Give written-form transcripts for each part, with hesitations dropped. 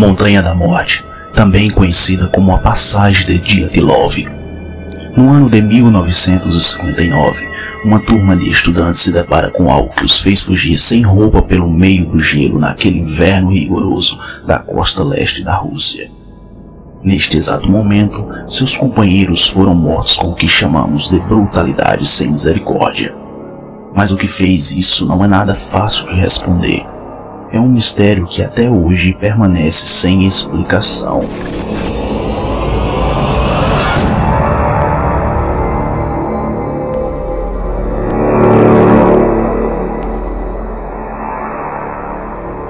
Montanha da Morte, também conhecida como a Passagem de Dyatlov. No ano de 1959, uma turma de estudantes se depara com algo que os fez fugir sem roupa pelo meio do gelo naquele inverno rigoroso da costa leste da Rússia. Neste exato momento, seus companheiros foram mortos com o que chamamos de brutalidade sem misericórdia. Mas o que fez isso não é nada fácil de responder. É um mistério que até hoje permanece sem explicação.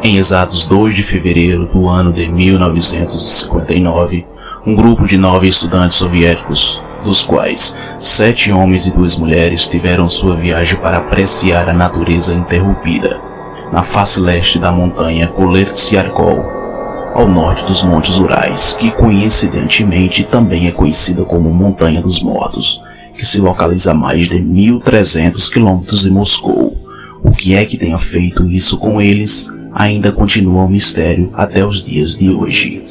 Em exatos 2 de fevereiro do ano de 1959, um grupo de 9 estudantes soviéticos, dos quais 7 homens e 2 mulheres, tiveram sua viagem para apreciar a natureza interrompida, na face leste da montanha Kolertsyarkov, ao norte dos Montes Urais, que coincidentemente também é conhecida como Montanha dos Mortos, que se localiza a mais de 1.300 quilômetros de Moscou. O que é que tenha feito isso com eles ainda continua um mistério até os dias de hoje.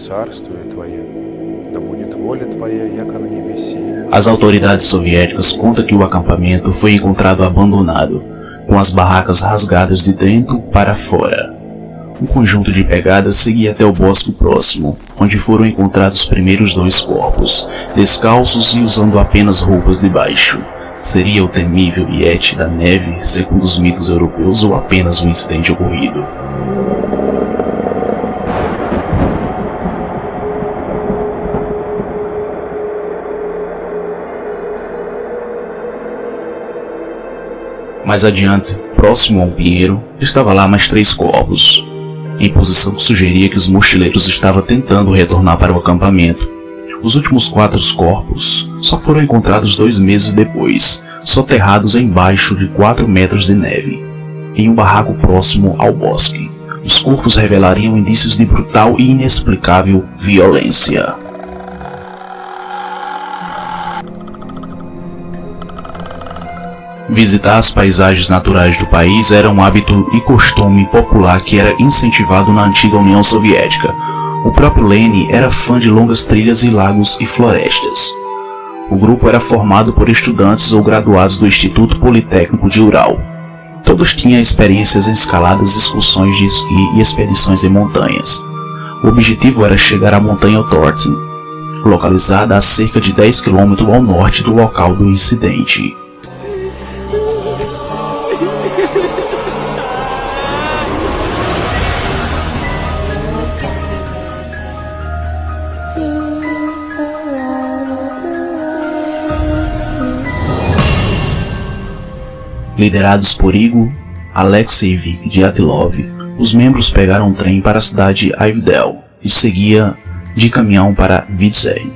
As autoridades soviéticas contam que o acampamento foi encontrado abandonado, com as barracas rasgadas de dentro para fora. Um conjunto de pegadas seguia até o bosque próximo, onde foram encontrados os primeiros 2 corpos, descalços e usando apenas roupas de baixo. Seria o temível Yeti da neve, segundo os mitos europeus, ou apenas um incidente ocorrido? Mais adiante, próximo ao pinheiro, estava lá mais 3 corpos, em posição que sugeria que os mochileiros estavam tentando retornar para o acampamento. Os últimos 4 corpos só foram encontrados 2 meses depois, soterrados embaixo de 4 metros de neve, em um barraco próximo ao bosque. Os corpos revelariam indícios de brutal e inexplicável violência. Visitar as paisagens naturais do país era um hábito e costume popular que era incentivado na antiga União Soviética. O próprio Lenin era fã de longas trilhas e lagos e florestas. O grupo era formado por estudantes ou graduados do Instituto Politécnico de Ural. Todos tinham experiências em escaladas, excursões de esqui e expedições em montanhas. O objetivo era chegar à montanha Tortin, localizada a cerca de 10 km ao norte do local do incidente. Liderados por Igor Alexeyevich Dyatlov, os membros pegaram um trem para a cidade de Ivdel e seguia de caminhão para Vidzey,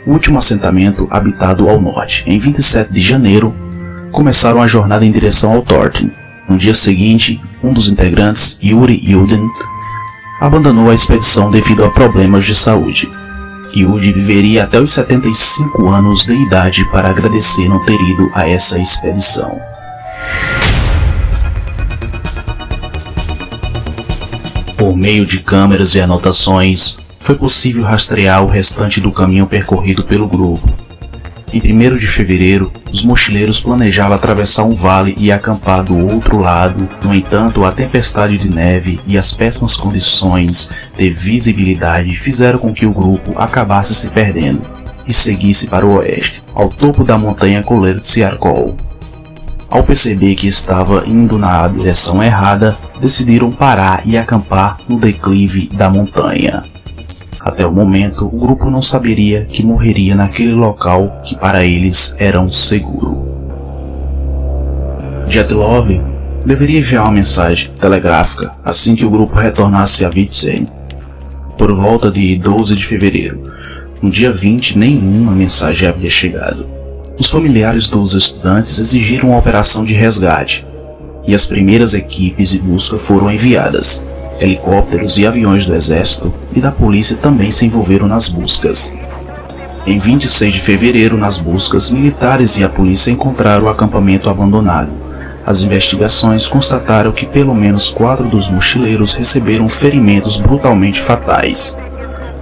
o último assentamento habitado ao norte. Em 27 de janeiro, começaram a jornada em direção ao Tortin. No dia seguinte, um dos integrantes, Yuri Yudin, abandonou a expedição devido a problemas de saúde. Yuri viveria até os 75 anos de idade para agradecer não ter ido a essa expedição. Por meio de câmeras e anotações, foi possível rastrear o restante do caminho percorrido pelo grupo. Em 1º de fevereiro, os mochileiros planejavam atravessar um vale e acampar do outro lado. No entanto, a tempestade de neve e as péssimas condições de visibilidade fizeram com que o grupo acabasse se perdendo e seguisse para o oeste, ao topo da montanha Kolertsyarkov. Ao perceber que estava indo na direção errada, decidiram parar e acampar no declive da montanha. Até o momento, o grupo não saberia que morreria naquele local que para eles era um seguro. Dyatlov deveria enviar uma mensagem telegráfica assim que o grupo retornasse a Vidzey. Por volta de 12 de fevereiro, no dia 20, nenhuma mensagem havia chegado. Os familiares dos estudantes exigiram uma operação de resgate, e as primeiras equipes de busca foram enviadas. Helicópteros e aviões do exército e da polícia também se envolveram nas buscas. Em 26 de fevereiro, nas buscas, militares e a polícia encontraram o acampamento abandonado, As investigações constataram que pelo menos 4 dos mochileiros receberam ferimentos brutalmente fatais.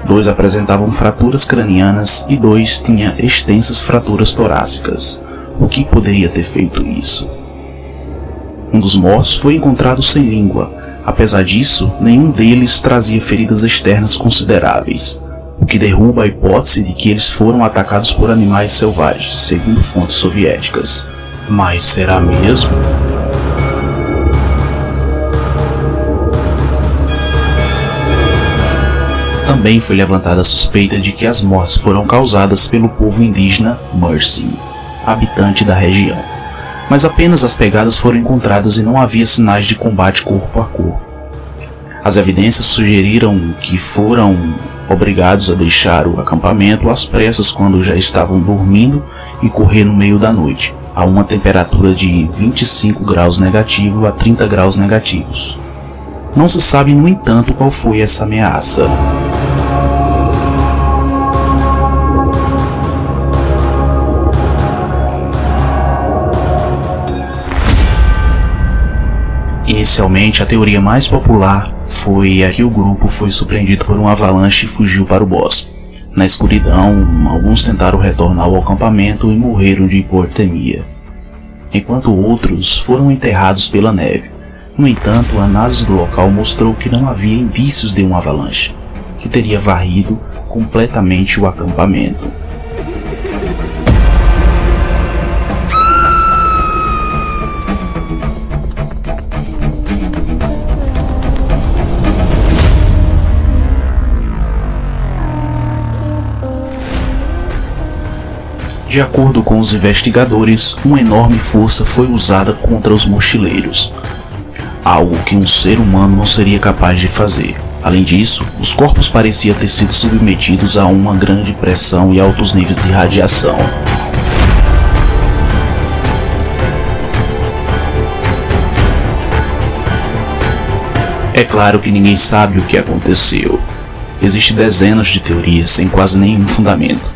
2 apresentavam fraturas cranianas e 2 tinham extensas fraturas torácicas. O que poderia ter feito isso? Um dos mortos foi encontrado sem língua. Apesar disso, nenhum deles trazia feridas externas consideráveis, o que derruba a hipótese de que eles foram atacados por animais selvagens, segundo fontes soviéticas. Mas será mesmo? Também foi levantada a suspeita de que as mortes foram causadas pelo povo indígena Mersin, habitante da região. Mas apenas as pegadas foram encontradas e não havia sinais de combate corpo a corpo. As evidências sugeriram que foram obrigados a deixar o acampamento às pressas quando já estavam dormindo e correr no meio da noite, a uma temperatura de 25 graus negativo a 30 graus negativos. Não se sabe, no entanto, qual foi essa ameaça. Inicialmente, a teoria mais popular foi a que o grupo foi surpreendido por uma avalanche e fugiu para o bosque. Na escuridão, alguns tentaram retornar ao acampamento e morreram de hipotermia, enquanto outros foram enterrados pela neve. No entanto, a análise do local mostrou que não havia indícios de uma avalanche, que teria varrido completamente o acampamento. De acordo com os investigadores, uma enorme força foi usada contra os mochileiros, algo que um ser humano não seria capaz de fazer. Além disso, os corpos pareciam ter sido submetidos a uma grande pressão e altos níveis de radiação. É claro que ninguém sabe o que aconteceu. Existem dezenas de teorias sem quase nenhum fundamento.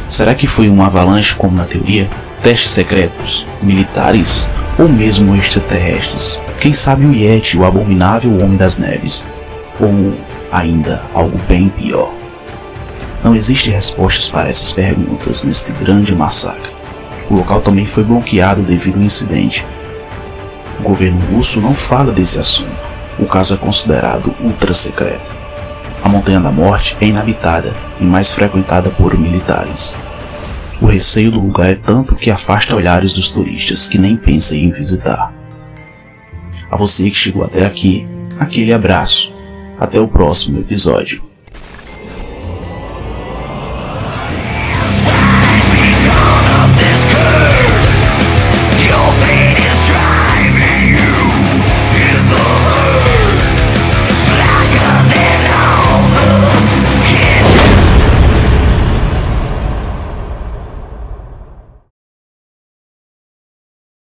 Será que foi uma avalanche como na teoria? Testes secretos? Militares? Ou mesmo extraterrestres? Quem sabe o Yeti, o abominável Homem das Neves? Ou ainda algo bem pior? Não existem respostas para essas perguntas neste grande massacre. O local também foi bloqueado devido ao incidente. O governo russo não fala desse assunto. O caso é considerado ultra secreto. A Montanha da Morte é inabitada e mais frequentada por militares. O receio do lugar é tanto que afasta olhares dos turistas que nem pensam em visitar. A você que chegou até aqui, aquele abraço. Até o próximo episódio.